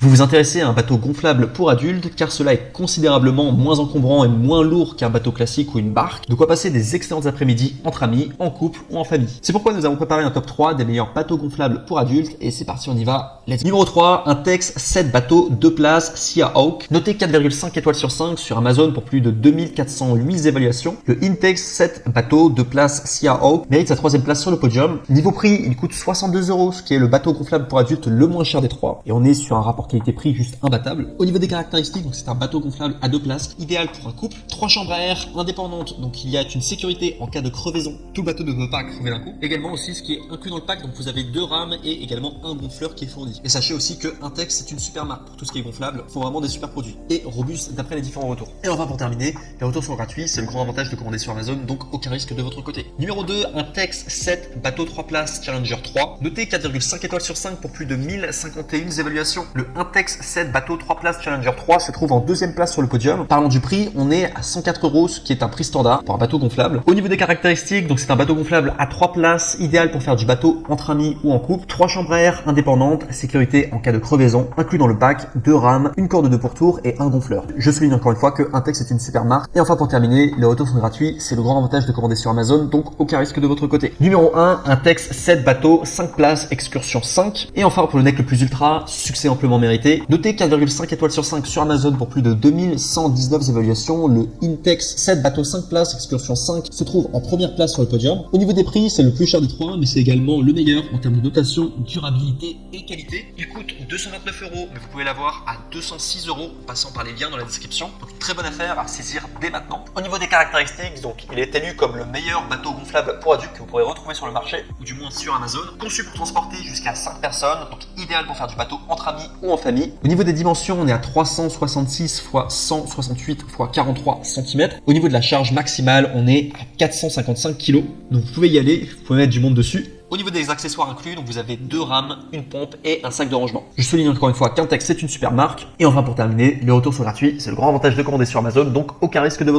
Vous vous intéressez à un bateau gonflable pour adultes car cela est considérablement moins encombrant et moins lourd qu'un bateau classique ou une barque, de quoi passer des excellentes après-midi entre amis, en couple ou en famille. C'est pourquoi nous avons préparé un top 3 des meilleurs bateaux gonflables pour adultes et c'est parti, on y va. Let's go. Numéro 3, un Tex 7 bateau 2 places Sea Hawk, noté 4,5 étoiles sur 5 sur Amazon pour plus de 2408 évaluations. Le Intex 7 bateau 2 places Sea Hawk mérite sa 3e place sur le podium. Niveau prix, il coûte 62 €, ce qui est le bateau gonflable pour adultes le moins cher des trois. Et on est sur un rapport qualité-prix juste imbattable. Au niveau des caractéristiques, donc c'est un bateau gonflable à 2 places, idéal pour un couple. 3 chambres à air indépendantes, donc il y a une sécurité en cas de crevaison. Tout le bateau ne peut pas crever d'un coup. Également aussi ce qui est inclus dans le pack, donc vous avez 2 rames et également un gonfleur qui est fourni. Et sachez aussi que Intex c'est une super marque pour tout ce qui est gonflable. Faut vraiment des super produits et robustes d'après les différents retours. Et enfin pour terminer, les retours sont gratuits, c'est le grand avantage de commander sur Amazon, donc aucun risque de votre côté. Numéro 2, un Tex 7 bateau 3 places Challenger 3, noté 4,5 étoiles sur 5 pour plus de 1051 évaluations. Le Intex 7 bateau 3 places Challenger 3 se trouve en 2e place sur le podium. Parlons du prix, on est à 104 €, ce qui est un prix standard pour un bateau gonflable. Au niveau des caractéristiques, donc c'est un bateau gonflable à 3 places, idéal pour faire du bateau entre amis ou en couple. 3 chambres à air indépendantes, sécurité en cas de crevaison, inclus dans le pack, 2 rames, une corde de pourtour et un gonfleur. Je souligne encore une fois que Intex est une super marque. Et enfin pour terminer, les retours sont gratuits, c'est le grand avantage de commander sur Amazon, donc aucun risque de votre côté. Numéro 1, un Tex 7 bateau 5 places excursion 5. Et enfin pour le mec le plus ultra, succès amplement mérité, noté 4,5 étoiles sur 5 sur Amazon pour plus de 2119 évaluations, le Intex 7 bateau 5 places excursion 5 se trouve en première place sur le podium. Au niveau des prix, c'est le plus cher des trois, mais c'est également le meilleur en termes de notation, durabilité et qualité. Il coûte 229 €, mais vous pouvez l'avoir à 206 € en passant par les liens dans la description. Donc une très bonne affaire à saisir dès maintenant. Au niveau des caractéristiques, donc il est élu comme le meilleur bateau gonflable pour adultes que vous pourrez retrouver sur le marché, ou du moins sur Amazon. Conçu pour transporter jusqu'à 5 personnes, donc idéal pour faire du bateau entre amis ou en famille. Au niveau des dimensions, on est à 366 x 168 x 43 cm. Au niveau de la charge maximale, on est à 455 kg. Donc vous pouvez y aller, vous pouvez mettre du monde dessus. Au niveau des accessoires inclus, donc vous avez 2 rames, une pompe et un sac de rangement. Je souligne encore une fois qu'Intex c'est une super marque. Et enfin pour terminer, les retours sont gratuits, c'est le grand avantage de commander sur Amazon, donc aucun risque de votre